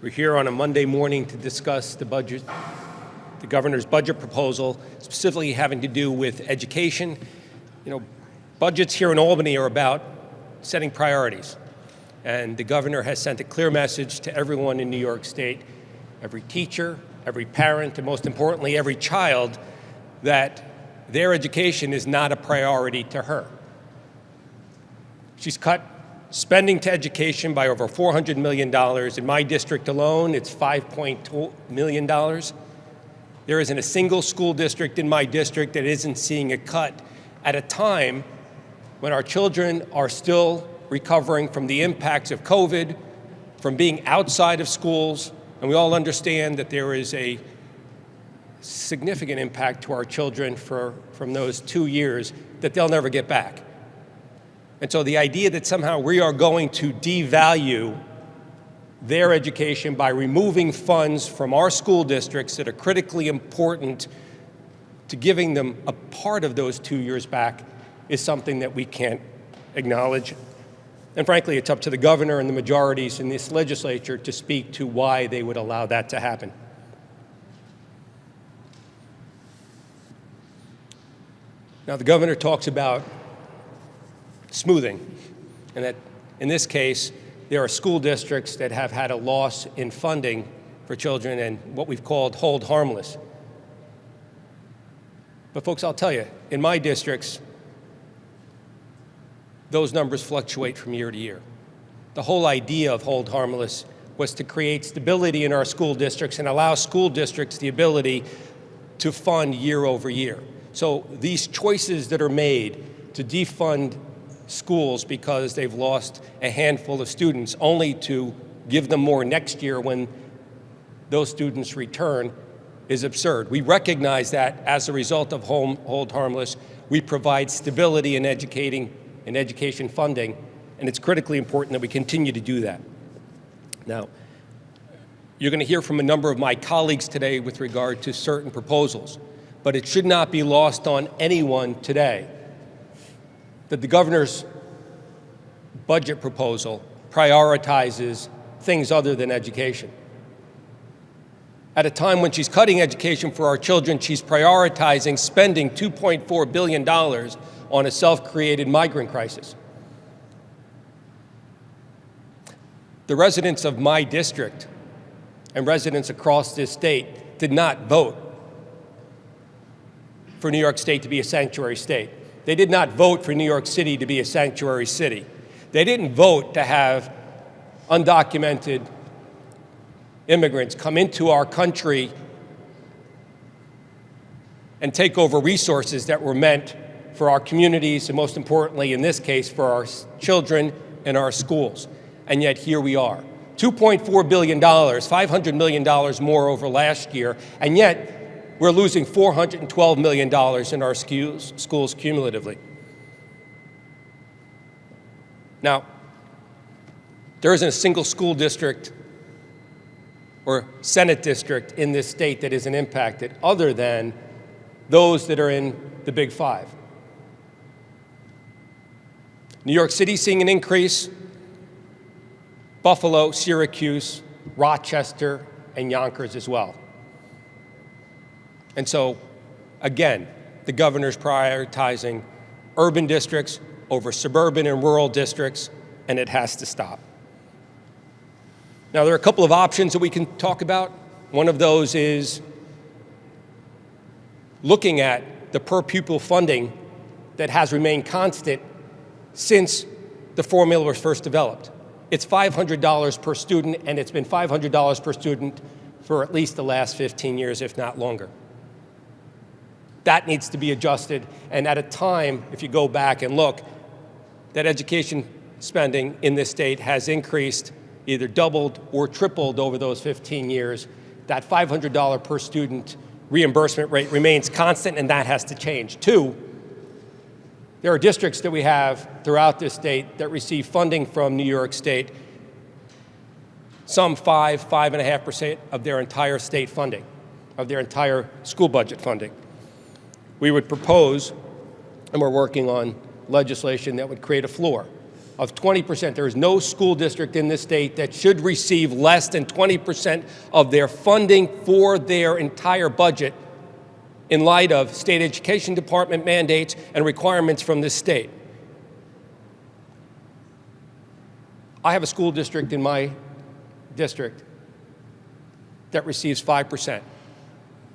We're here on a Monday morning to discuss the budget, the governor's budget proposal, specifically having to do with education. You know, budgets here in Albany are about setting priorities. And the governor has sent a clear message to everyone in New York State, every teacher, every parent, and most importantly, every child, that their education is not a priority to her. She's cut spending to education by over $400 million. In my district alone, it's $5.2 million. There isn't a single school district in my district that isn't seeing a cut at a time when our children are still recovering from the impacts of COVID, from being outside of schools, and we all understand that there is a significant impact to our children from those 2 years that they'll never get back. And so the idea that somehow we are going to devalue their education by removing funds from our school districts that are critically important to giving them a part of those 2 years back is something that we can't acknowledge. And frankly, it's up to the governor and the majorities in this legislature to speak to why they would allow that to happen. Now, the governor talks about smoothing, and that in this case, there are school districts that have had a loss in funding for children and what we've called hold harmless. But folks, I'll tell you, in my districts, those numbers fluctuate from year to year. The whole idea of hold harmless was to create stability in our school districts and allow school districts the ability to fund year over year. So these choices that are made to defund schools because they've lost a handful of students only to give them more next year when those students return is absurd. We recognize that as a result of hold harmless, we provide stability in education funding, and it's critically important that we continue to do that. Now, you're going to hear from a number of my colleagues today with regard to certain proposals, but it should not be lost on anyone today that the governor's budget proposal prioritizes things other than education. At a time when she's cutting education for our children, she's prioritizing spending $2.4 billion on a self-created migrant crisis. The residents of my district and residents across this state did not vote for New York State to be a sanctuary state. They did not vote for New York City to be a sanctuary city. They didn't vote to have undocumented immigrants come into our country and take over resources that were meant for our communities, and most importantly, in this case, for our children and our schools. And yet here we are. $2.4 billion, $500 million more over last year, and yet we're losing $412 million in our schools cumulatively. Now, there isn't a single school district or Senate district in this state that isn't impacted other than those that are in the Big Five. New York City seeing an increase, Buffalo, Syracuse, Rochester, and Yonkers as well. And so, again, the governor's prioritizing urban districts over suburban and rural districts, and it has to stop. Now, there are a couple of options that we can talk about. One of those is looking at the per pupil funding that has remained constant since the formula was first developed. It's $500 per student, and it's been $500 per student for at least the last 15 years, if not longer. That needs to be adjusted, and at a time, if you go back and look, that education spending in this state has increased, either doubled or tripled over those 15 years. That $500 per student reimbursement rate remains constant, and that has to change. Two, there are districts that we have throughout this state that receive funding from New York State, some 5.5% of their entire state funding, of their entire school budget funding. We would propose, and we're working on legislation that would create a floor of 20%. There is no school district in this state that should receive less than 20% of their funding for their entire budget in light of state education department mandates and requirements from this state. I have a school district in my district that receives 5%.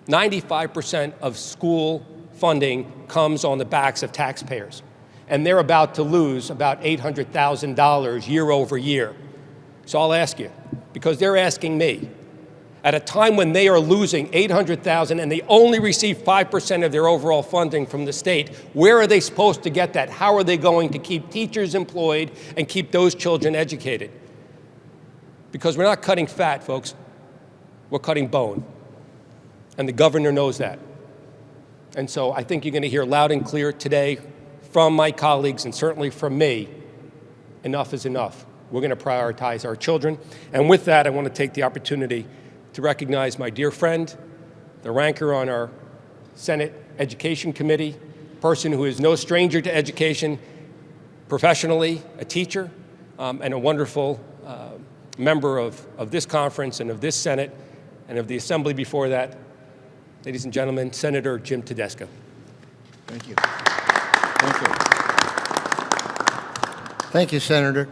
95% of school funding comes on the backs of taxpayers, and they're about to lose about $800,000 year over year. So I'll ask you, because they're asking me, at a time when they are losing $800,000 and they only receive 5% of their overall funding from the state, where are they supposed to get that? How are they going to keep teachers employed and keep those children educated? Because we're not cutting fat, folks. We're cutting bone. And the governor knows that. And so I think you're going to hear loud and clear today from my colleagues and certainly from me, enough is enough. We're going to prioritize our children. And with that, I want to take the opportunity to recognize my dear friend, the ranker on our Senate Education Committee, a person who is no stranger to education, professionally, a teacher, and a wonderful member of this conference and of this Senate and of the Assembly before that. Ladies and gentlemen, Senator Jim Tedesco. Thank you. Thank you. Thank you, Senator.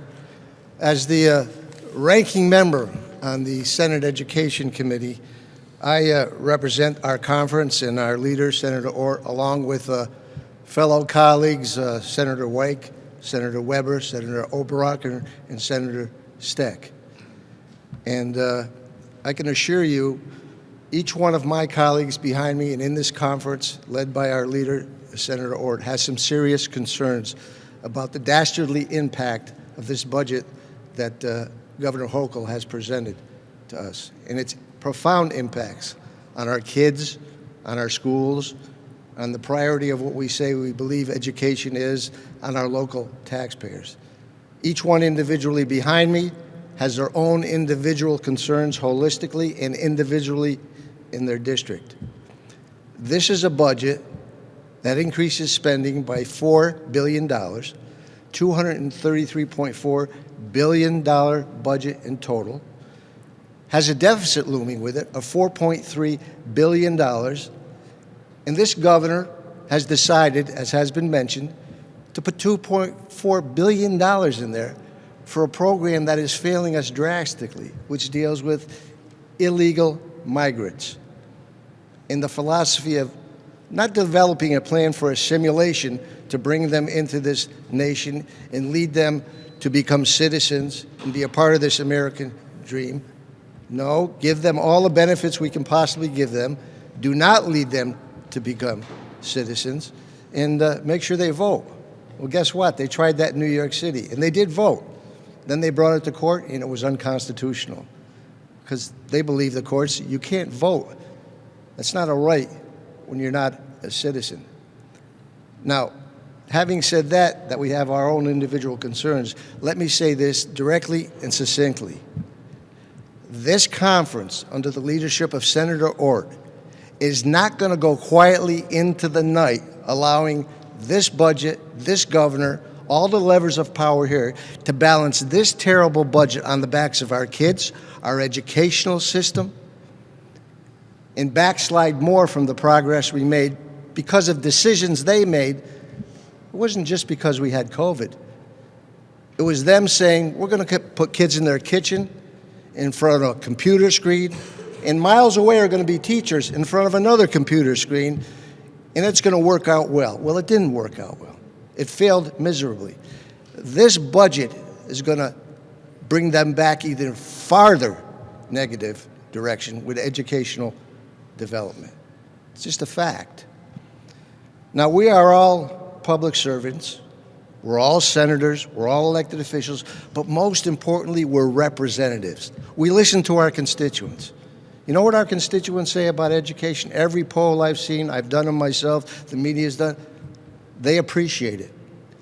As the ranking member on the Senate Education Committee, I represent our conference and our leader, Senator Ort, along with fellow colleagues, Senator Wake, Senator Weber, Senator Oberach, and Senator Steck. And I can assure you, each one of my colleagues behind me and in this conference, led by our leader, Senator Ort, has some serious concerns about the dastardly impact of this budget that Governor Hochul has presented to us, and its profound impacts on our kids, on our schools, on the priority of what we say we believe education is, on our local taxpayers. Each one individually behind me has their own individual concerns holistically and individually in their district. This is a budget that increases spending by $4 billion, $233.4 billion budget in total, has a deficit looming with it of $4.3 billion, and this governor has decided, as has been mentioned, to put $2.4 billion in there for a program that is failing us drastically, which deals with illegal migrants. In the philosophy of not developing a plan for assimilation to bring them into this nation and lead them to become citizens and be a part of this American dream. No, give them all the benefits we can possibly give them. Do not lead them to become citizens, and make sure they vote. Well, guess what? They tried that in New York City, and they did vote. Then they brought it to court, and it was unconstitutional because they believe the courts, you can't vote. That's not a right when you're not a citizen. Now, having said that we have our own individual concerns, let me say this directly and succinctly. This conference, under the leadership of Senator Ort, is not going to go quietly into the night, allowing this budget, this governor, all the levers of power here to balance this terrible budget on the backs of our kids, our educational system, and backslide more from the progress we made because of decisions they made. It wasn't just because we had COVID. It was them saying, we're going to put kids in their kitchen, in front of a computer screen, and miles away are going to be teachers in front of another computer screen, and it's going to work out well. Well, it didn't work out well. It failed miserably. This budget is going to bring them back even farther negative direction with educational development. It's just a fact. Now, we are all public servants. We're all senators. We're all elected officials. But most importantly, we're representatives. We listen to our constituents. You know what our constituents say about education? Every poll I've seen, I've done them myself, the media's done, they appreciate it.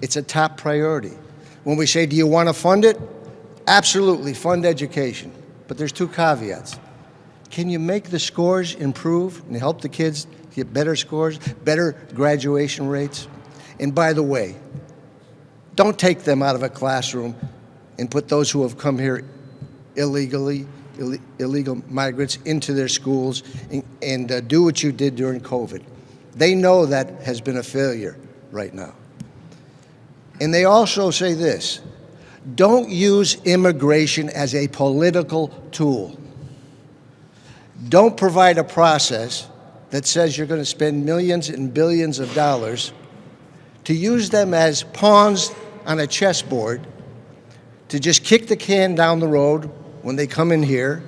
It's a top priority. When we say, do you want to fund it? Absolutely, fund education. But there's two caveats. Can you make the scores improve and help the kids get better scores, better graduation rates? And by the way, Don't take them out of a classroom and put those who have come here illegally, illegal migrants, into their schools and do what you did during COVID. They know that has been a failure right now. And they also say this: don't use immigration as a political tool. Don't provide a process that says you're going to spend millions and billions of dollars to use them as pawns on a chessboard to just kick the can down the road when they come in here,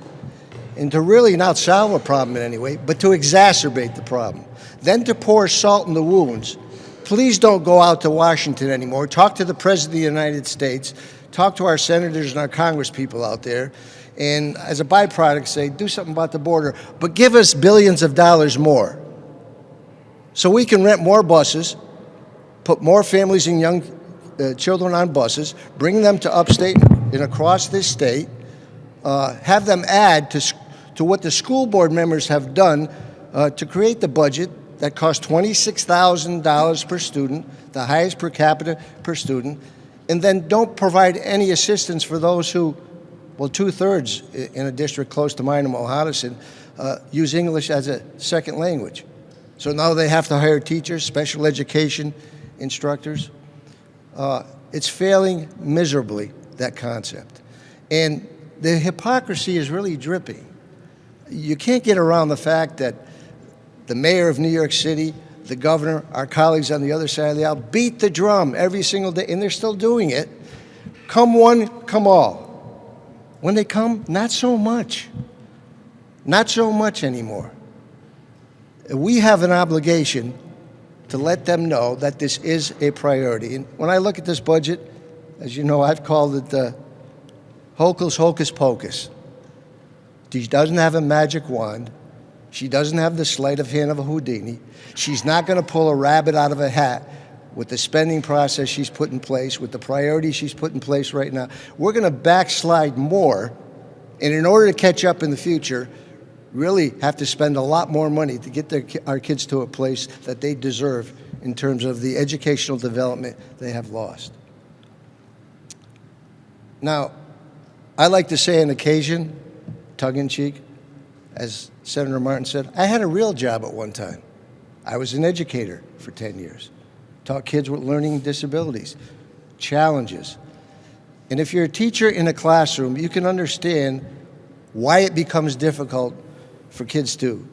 and to really not solve a problem in any way, but to exacerbate the problem. Then to pour salt in the wounds. Please don't go out to Washington anymore. Talk to the President of the United States. Talk to our senators and our congresspeople out there. And as a byproduct, say, do something about the border, but give us billions of dollars more so we can rent more buses, put more families and young children on buses, bring them to upstate and across this state, have them add to what the school board members have done to create the budget that costs $26,000 per student, the highest per capita per student, and then don't provide any assistance for those who, well, 2/3 in a district close to mine in Mohonasen use English as a second language. So now they have to hire teachers, special education instructors. It's failing miserably, that concept. And the hypocrisy is really dripping. You can't get around the fact that the mayor of New York City, the governor, our colleagues on the other side of the aisle beat the drum every single day, and they're still doing it. Come one, come all. When they come, not so much. Not so much anymore. We have an obligation to let them know that this is a priority. And when I look at this budget, as you know, I've called it the hocus pocus. She doesn't have a magic wand. She doesn't have the sleight of hand of a Houdini. She's not going to pull a rabbit out of a hat with the spending process she's put in place, with the priorities she's put in place right now. We're going to backslide more, and in order to catch up in the future, really have to spend a lot more money to get our kids to a place that they deserve in terms of the educational development they have lost. Now, I like to say on occasion, tongue-in-cheek, as Senator Martin said, I had a real job at one time. I was an educator for 10 years. Taught kids with learning disabilities, challenges. And if you're a teacher in a classroom, you can understand why it becomes difficult for kids to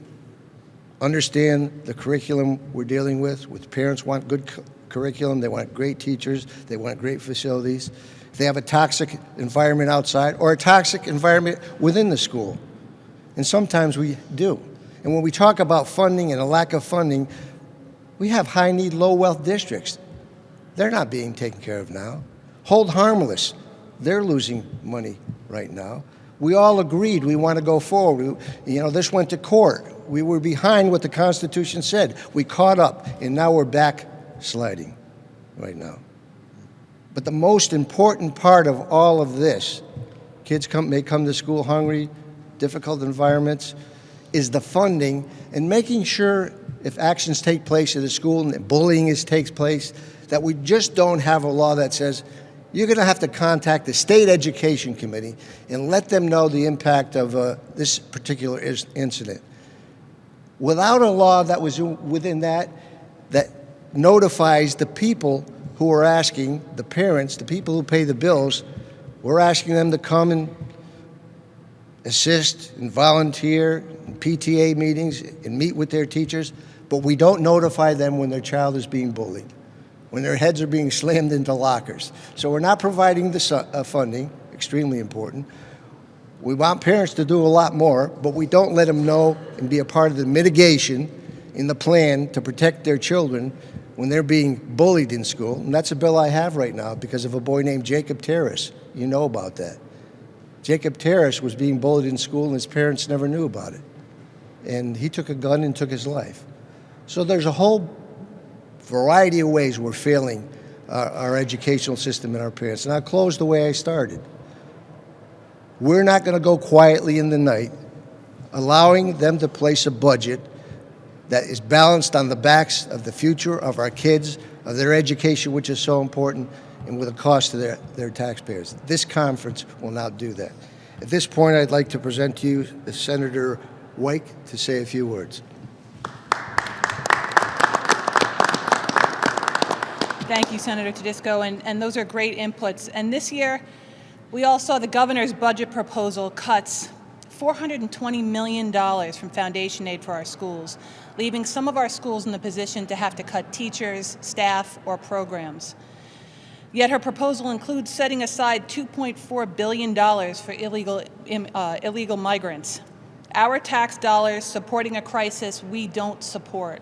understand the curriculum we're dealing with. Parents want good curriculum, they want great teachers, they want great facilities. If they have a toxic environment outside or a toxic environment within the school. And sometimes we do. And when we talk about funding and a lack of funding, we have high-need, low-wealth districts. They're not being taken care of now. Hold harmless. They're losing money right now. We all agreed we want to go forward. This went to court. We were behind what the Constitution said. We caught up, and now we're backsliding right now. But the most important part of all of this, kids may come to school hungry, difficult environments, is the funding and making sure if actions take place at a school and bullying takes place, that we just don't have a law that says you're going to have to contact the state education committee and let them know the impact of this particular incident. Without a law that was within that notifies the people who are asking, the parents, the people who pay the bills, we're asking them to come and assist and volunteer in PTA meetings and meet with their teachers, but we don't notify them when their child is being bullied, when their heads are being slammed into lockers. So we're not providing the funding, extremely important. We want parents to do a lot more, but we don't let them know and be a part of the mitigation in the plan to protect their children when they're being bullied in school. And that's a bill I have right now because of a boy named Jacob Terrace. You know about that. Jacob Terrace was being bullied in school and his parents never knew about it. And he took a gun and took his life. So there's a whole variety of ways we're failing our educational system and our parents. And I'll close the way I started. We're not going to go quietly in the night, allowing them to place a budget that is balanced on the backs of the future of our kids, of their education, which is so important. and with a cost to their taxpayers. This conference will not do that. At this point, I'd like to present to you Senator Wyke to say a few words. Thank you, Senator Tedisco, and those are great inputs. And this year, we all saw the governor's budget proposal cuts $420 million from foundation aid for our schools, leaving some of our schools in the position to have to cut teachers, staff, or programs. Yet her proposal includes setting aside $2.4 billion for illegal migrants. Our tax dollars supporting a crisis we don't support.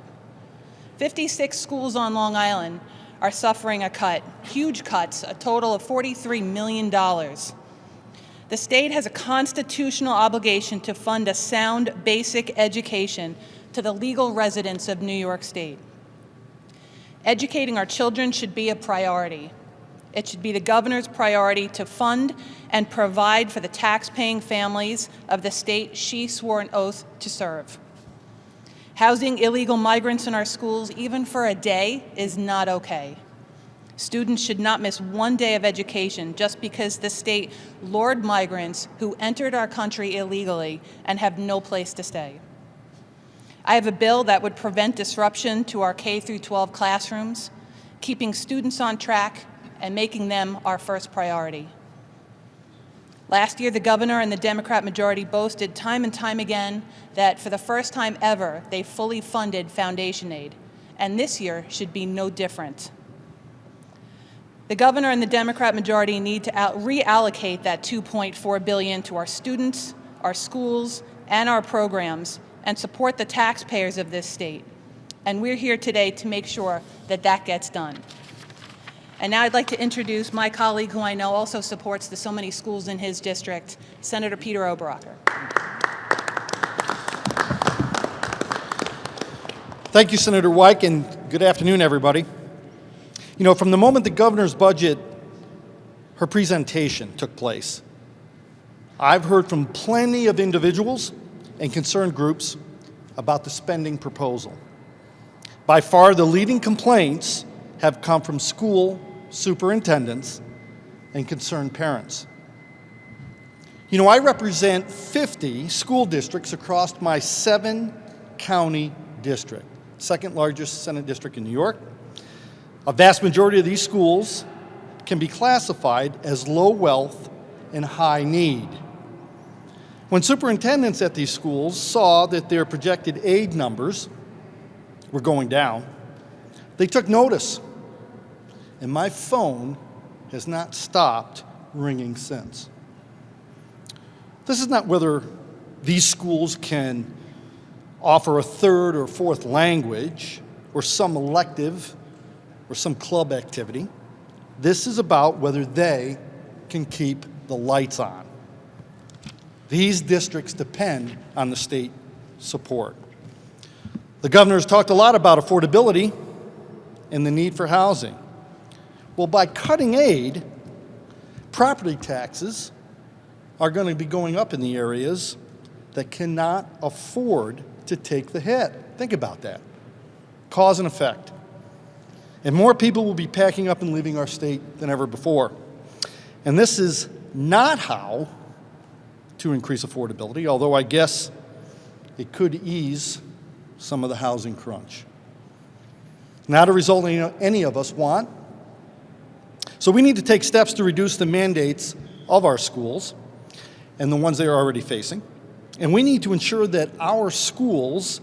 56 schools on Long Island are suffering a cut, huge cuts, a total of $43 million. The state has a constitutional obligation to fund a sound, basic education to the legal residents of New York State. Educating our children should be a priority. It should be the governor's priority to fund and provide for the tax-paying families of the state she swore an oath to serve. Housing illegal migrants in our schools, even for a day, is not okay. Students should not miss one day of education just because the state lured migrants who entered our country illegally and have no place to stay. I have a bill that would prevent disruption to our K-12 classrooms, keeping students on track and making them our first priority. Last year, the governor and the Democrat majority boasted time and time again that for the first time ever, they fully funded foundation aid, and this year should be no different. The governor and the Democrat majority need to reallocate that $2.4 billion to our students, our schools, and our programs, and support the taxpayers of this state. And we're here today to make sure that that gets done. And now I'd like to introduce my colleague who I know also supports the so many schools in his district, Senator Peter Oberacker. Thank you, Senator Wyke, and good afternoon, everybody. You know, from the moment the governor's budget, her presentation took place, I've heard from plenty of individuals and concerned groups about the spending proposal. By far, the leading complaints have come from school superintendents and concerned parents. You know, I represent 50 school districts across my 7-county district, second largest Senate district in New York. A vast majority of these schools can be classified as low wealth and high need. When superintendents at these schools saw that their projected aid numbers were going down, they took notice. And my phone has not stopped ringing since. This is not whether these schools can offer a third or fourth language or some elective or some club activity. This is about whether they can keep the lights on. These districts depend on the state support. The governor's talked a lot about affordability and the need for housing. Well, by cutting aid, property taxes are going to be going up in the areas that cannot afford to take the hit. Think about that. Cause and effect. And more people will be packing up and leaving our state than ever before. And this is not how to increase affordability, although I guess it could ease some of the housing crunch. Not a result any of us want. So we need to take steps to reduce the mandates of our schools and the ones they are already facing. And we need to ensure that our schools,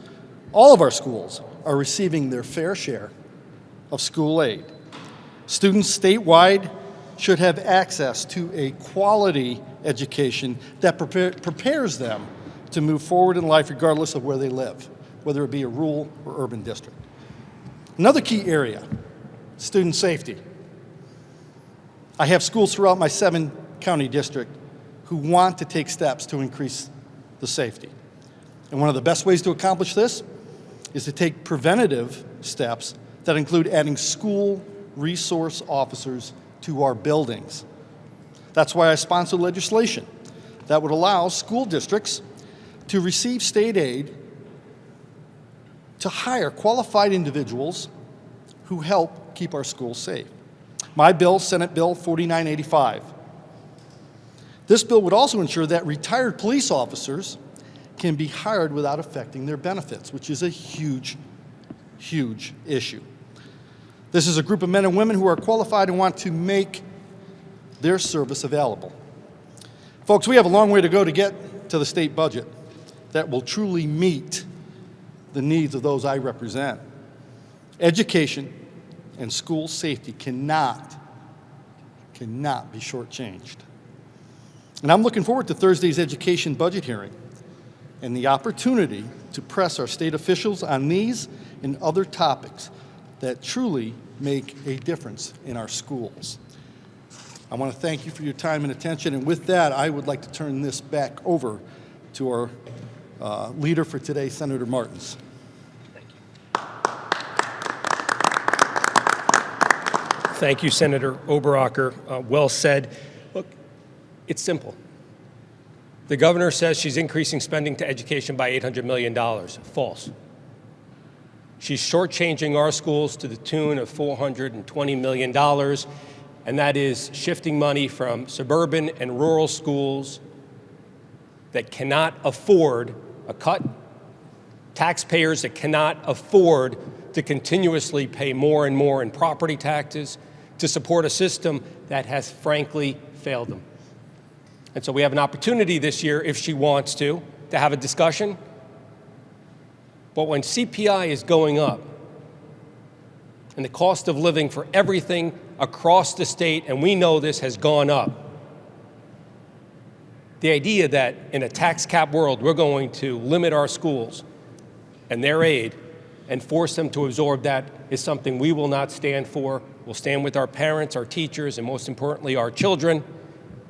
all of our schools, are receiving their fair share of school aid. Students statewide should have access to a quality education that prepares them to move forward in life regardless of where they live, whether it be a rural or urban district. Another key area, student safety. I have schools throughout my 7-county district who want to take steps to increase the safety. And one of the best ways to accomplish this is to take preventative steps that include adding school resource officers to our buildings. That's why I sponsored legislation that would allow school districts to receive state aid to hire qualified individuals who help keep our schools safe. My bill, Senate Bill 4985. This bill would also ensure that retired police officers can be hired without affecting their benefits, which is a huge, huge issue. This is a group of men and women who are qualified and want to make their service available. Folks, we have a long way to go to get to the state budget that will truly meet the needs of those I represent. Education and school safety cannot be shortchanged. And I'm looking forward to Thursday's education budget hearing and the opportunity to press our state officials on these and other topics that truly make a difference in our schools. I want to thank you for your time and attention, and with that, I would like to turn this back over to our leader for today, Senator Martins. Thank you, Senator Oberacher. Well said. Look, it's simple. The governor says she's increasing spending to education by $800 million. False. She's shortchanging our schools to the tune of $420 million, and that is shifting money from suburban and rural schools that cannot afford a cut, taxpayers that cannot afford to continuously pay more and more in property taxes to support a system that has frankly failed them. And so we have an opportunity this year, if she wants to have a discussion. But when CPI is going up and the cost of living for everything across the state, and we know this has gone up, the idea that in a tax cap world we're going to limit our schools and their aid and force them to absorb that is something we will not stand for. We'll stand with our parents, our teachers, and most importantly, our children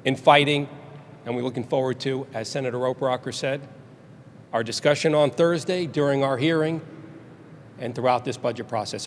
in fighting. And we're looking forward to, as Senator Oberacher said, our discussion on Thursday during our hearing and throughout this budget process.